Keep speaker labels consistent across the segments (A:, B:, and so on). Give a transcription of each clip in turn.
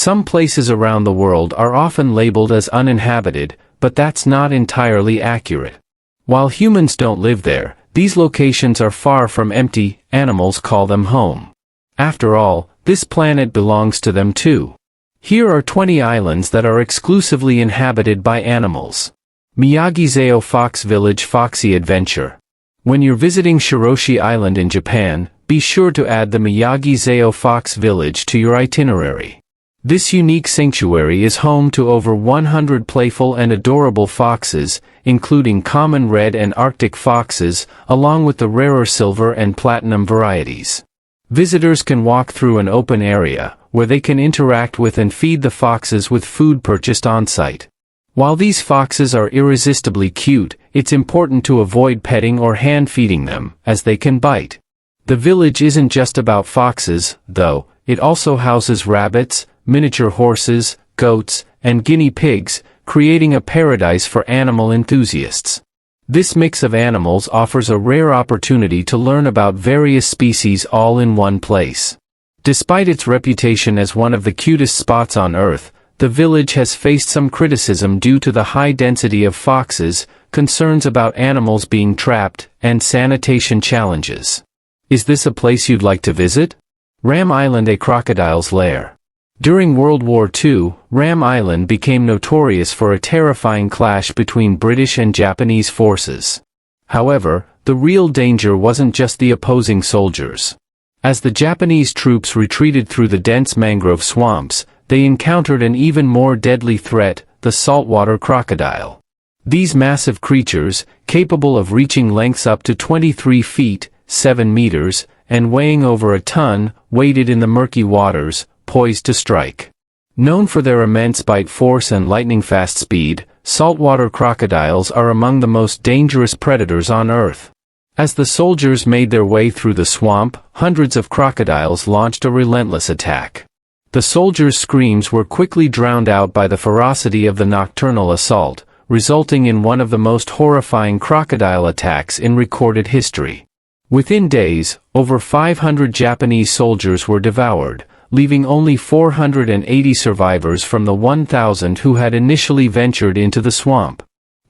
A: Some places around the world are often labeled as uninhabited, but that's not entirely accurate. While humans don't live there, these locations are far from empty. Animals call them home. After all, this planet belongs to them too. Here are 20 islands that are exclusively inhabited by animals. Miyagi-Zao Fox Village Foxy Adventure. When you're visiting Shiroshi Island in Japan, be sure to add the Miyagi-Zao Fox Village to your itinerary. This unique sanctuary is home to over 100 playful and adorable foxes, including common red and Arctic foxes, along with the rarer silver and platinum varieties. Visitors can walk through an open area, where they can interact with and feed the foxes with food purchased on-site. While these foxes are irresistibly cute, it's important to avoid petting or hand-feeding them, as they can bite. The village isn't just about foxes, though. It also houses rabbits, miniature horses, goats, and guinea pigs, creating a paradise for animal enthusiasts. This mix of animals offers a rare opportunity to learn about various species all in one place. Despite its reputation as one of the cutest spots on Earth, the village has faced some criticism due to the high density of foxes, concerns about animals being trapped, and sanitation challenges. Is this a place you'd like to visit? Ram Island, a crocodile's lair. During World War II, Ram Island became notorious for a terrifying clash between British and Japanese forces. However, the real danger wasn't just the opposing soldiers. As the Japanese troops retreated through the dense mangrove swamps, they encountered an even more deadly threat, the saltwater crocodile. These massive creatures, capable of reaching lengths up to 23 feet, 7 meters, and weighing over a ton, waded in the murky waters, poised to strike. Known for their immense bite force and lightning-fast speed, saltwater crocodiles are among the most dangerous predators on Earth. As the soldiers made their way through the swamp, hundreds of crocodiles launched a relentless attack. The soldiers' screams were quickly drowned out by the ferocity of the nocturnal assault, resulting in one of the most horrifying crocodile attacks in recorded history. Within days, over 500 Japanese soldiers were devoured, leaving only 480 survivors from the 1,000 who had initially ventured into the swamp.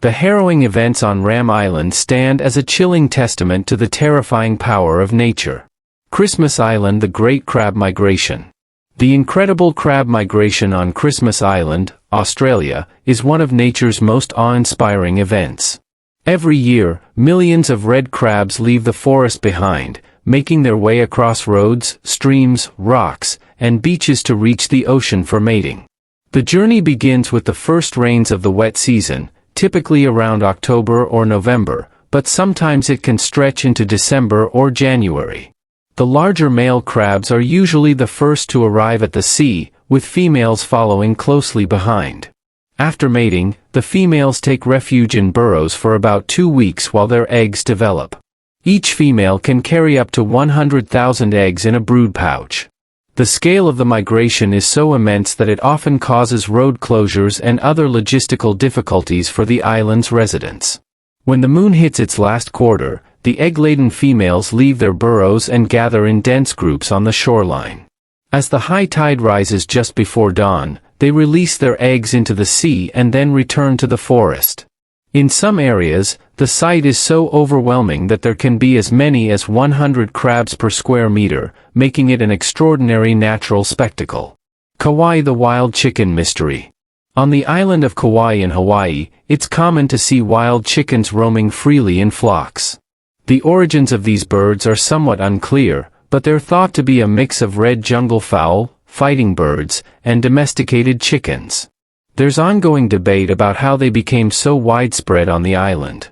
A: The harrowing events on Ram Island stand as a chilling testament to the terrifying power of nature. Christmas Island, the Great Crab Migration. The incredible crab migration on Christmas Island, Australia, is one of nature's most awe-inspiring events. Every year, millions of red crabs leave the forest behind, making their way across roads, streams, rocks, and beaches to reach the ocean for mating. The journey begins with the first rains of the wet season, typically around October or November, but sometimes it can stretch into December or January. The larger male crabs are usually the first to arrive at the sea, with females following closely behind. After mating, the females take refuge in burrows for about 2 weeks while their eggs develop. Each female can carry up to 100,000 eggs in a brood pouch. The scale of the migration is so immense that it often causes road closures and other logistical difficulties for the island's residents. When the moon hits its last quarter, the egg-laden females leave their burrows and gather in dense groups on the shoreline. As the high tide rises just before dawn, they release their eggs into the sea and then return to the forest. In some areas, the sight is so overwhelming that there can be as many as 100 crabs per square meter, making it an extraordinary natural spectacle. Kauai, the Wild Chicken Mystery. On the island of Kauai in Hawaii, it's common to see wild chickens roaming freely in flocks. The origins of these birds are somewhat unclear, but they're thought to be a mix of red jungle fowl, fighting birds, and domesticated chickens. There's ongoing debate about how they became so widespread on the island.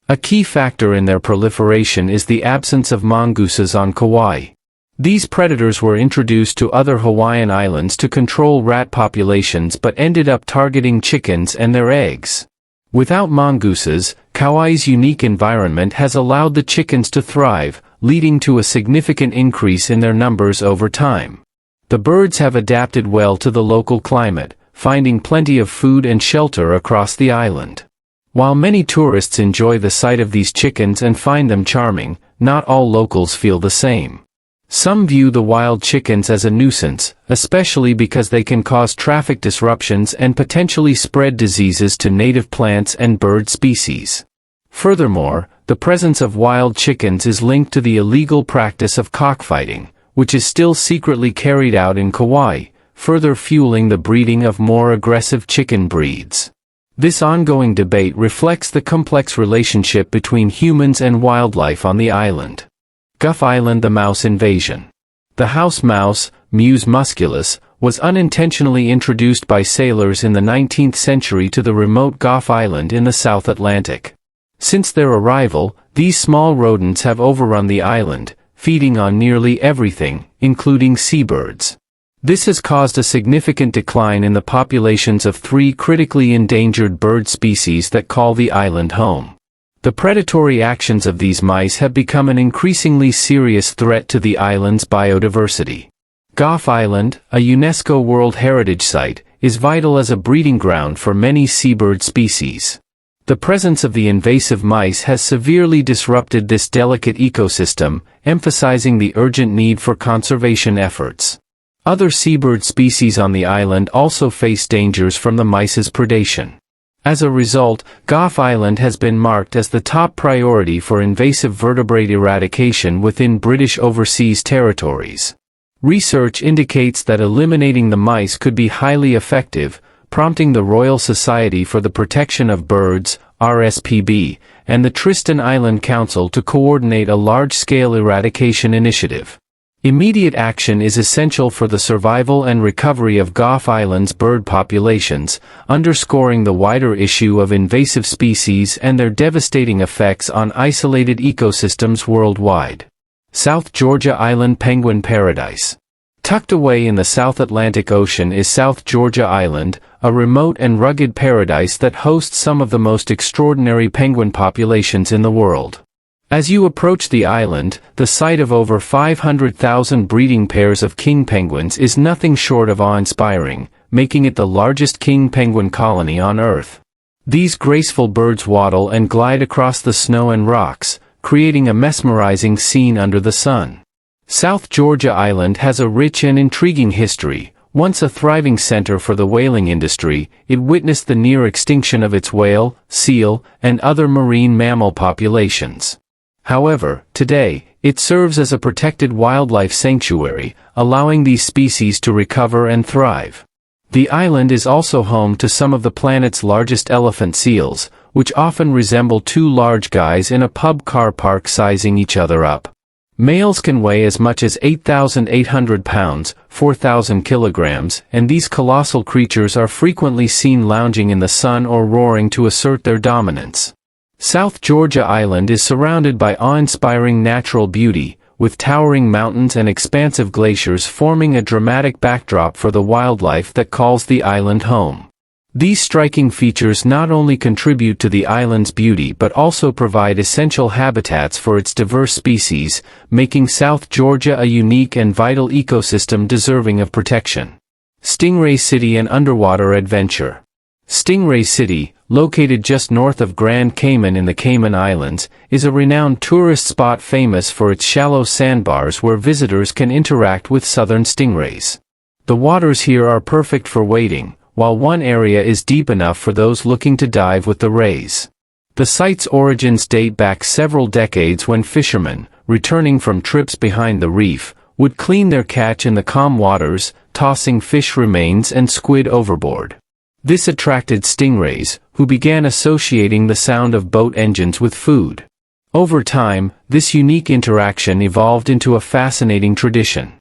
A: A key factor in their proliferation is the absence of mongooses on Kauai. These predators were introduced to other Hawaiian islands to control rat populations but ended up targeting chickens and their eggs. Without mongooses, Kauai's unique environment has allowed the chickens to thrive, leading to a significant increase in their numbers over time. The birds have adapted well to the local climate, finding plenty of food and shelter across the island. While many tourists enjoy the sight of these chickens and find them charming, not all locals feel the same. Some view the wild chickens as a nuisance, especially because they can cause traffic disruptions and potentially spread diseases to native plants and bird species. Furthermore, the presence of wild chickens is linked to the illegal practice of cockfighting, which is still secretly carried out in Kauai, further fueling the breeding of more aggressive chicken breeds. This ongoing debate reflects the complex relationship between humans and wildlife on the island. Guff Island. The mouse invasion. The house mouse, Mus musculus, was unintentionally introduced by sailors in the 19th century to the remote Guff Island in the South Atlantic. Since their arrival, these small rodents have overrun the island, feeding on nearly everything, including seabirds. This has caused a significant decline in the populations of 3 critically endangered bird species that call the island home. The predatory actions of these mice have become an increasingly serious threat to the island's biodiversity. Guff Island, a UNESCO World Heritage Site, is vital as a breeding ground for many seabird species. The presence of the invasive mice has severely disrupted this delicate ecosystem, emphasizing the urgent need for conservation efforts. Other seabird species on the island also face dangers from the mice's predation. As a result, Guff Island has been marked as the top priority for invasive vertebrate eradication within British overseas territories. Research indicates that eliminating the mice could be highly effective, prompting the Royal Society for the Protection of Birds, RSPB, and the Tristan Island Council to coordinate a large-scale eradication initiative. Immediate action is essential for the survival and recovery of Guff Island's bird populations, underscoring the wider issue of invasive species and their devastating effects on isolated ecosystems worldwide. South Georgia Island Penguin Paradise. Tucked away in the South Atlantic Ocean is South Georgia Island, a remote and rugged paradise that hosts some of the most extraordinary penguin populations in the world. As you approach the island, the sight of over 500,000 breeding pairs of king penguins is nothing short of awe-inspiring, making it the largest king penguin colony on Earth. These graceful birds waddle and glide across the snow and rocks, creating a mesmerizing scene under the sun. South Georgia Island has a rich and intriguing history. Once a thriving center for the whaling industry, it witnessed the near extinction of its whale, seal, and other marine mammal populations. However, today, it serves as a protected wildlife sanctuary, allowing these species to recover and thrive. The island is also home to some of the planet's largest elephant seals, which often resemble 2 large guys in a pub car park sizing each other up. Males can weigh as much as 8,800 pounds, 4,000 kilograms, and these colossal creatures are frequently seen lounging in the sun or roaring to assert their dominance. South Georgia Island is surrounded by awe-inspiring natural beauty, with towering mountains and expansive glaciers forming a dramatic backdrop for the wildlife that calls the island home. These striking features not only contribute to the island's beauty but also provide essential habitats for its diverse species, making South Georgia a unique and vital ecosystem deserving of protection. Stingray City and Underwater Adventure. Stingray City, located just north of Grand Cayman in the Cayman Islands, is a renowned tourist spot famous for its shallow sandbars where visitors can interact with southern stingrays. The waters here are perfect for wading, while one area is deep enough for those looking to dive with the rays. The site's origins date back several decades when fishermen, returning from trips behind the reef, would clean their catch in the calm waters, tossing fish remains and squid overboard. This attracted stingrays, who began associating the sound of boat engines with food. Over time, this unique interaction evolved into a fascinating tradition.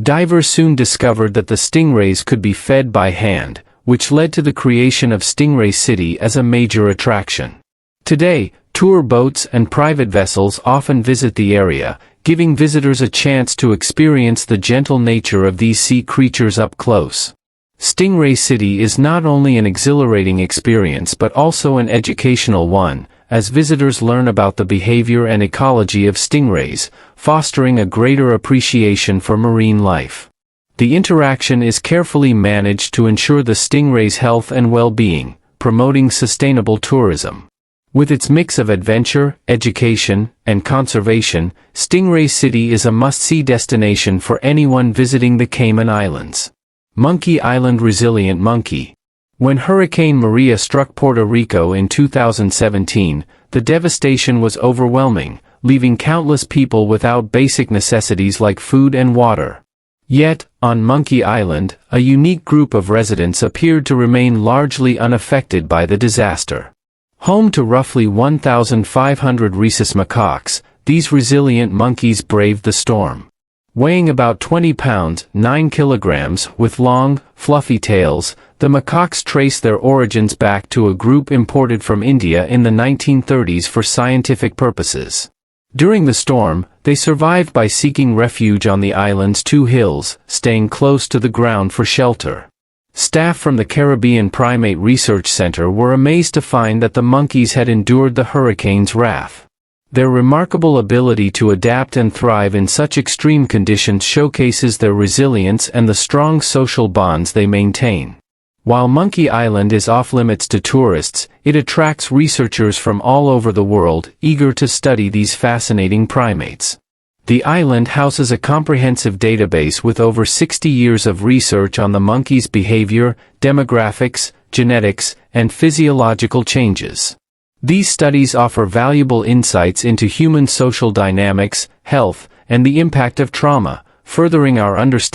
A: Divers soon discovered that the stingrays could be fed by hand, which led to the creation of Stingray City as a major attraction. Today, tour boats and private vessels often visit the area, giving visitors a chance to experience the gentle nature of these sea creatures up close. Stingray City is not only an exhilarating experience but also an educational one, as visitors learn about the behavior and ecology of stingrays, fostering a greater appreciation for marine life. The interaction is carefully managed to ensure the stingray's health and well-being, promoting sustainable tourism. With its mix of adventure, education, and conservation, Stingray City is a must-see destination for anyone visiting the Cayman Islands. Monkey Island Resilient Monkey. When Hurricane Maria struck Puerto Rico in 2017, the devastation was overwhelming, leaving countless people without basic necessities like food and water. Yet, on Monkey Island, a unique group of residents appeared to remain largely unaffected by the disaster. Home to roughly 1,500 rhesus macaques, these resilient monkeys braved the storm. Weighing about 20 pounds, 9 kilograms, with long, fluffy tails, the macaques trace their origins back to a group imported from India in the 1930s for scientific purposes. During the storm, they survived by seeking refuge on the island's 2 hills, staying close to the ground for shelter. Staff from the Caribbean Primate Research Center were amazed to find that the monkeys had endured the hurricane's wrath. Their remarkable ability to adapt and thrive in such extreme conditions showcases their resilience and the strong social bonds they maintain. While Monkey Island is off-limits to tourists, it attracts researchers from all over the world, eager to study these fascinating primates. The island houses a comprehensive database with over 60 years of research on the monkey's behavior, demographics, genetics, and physiological changes. These studies offer valuable insights into human social dynamics, health, and the impact of trauma, furthering our understanding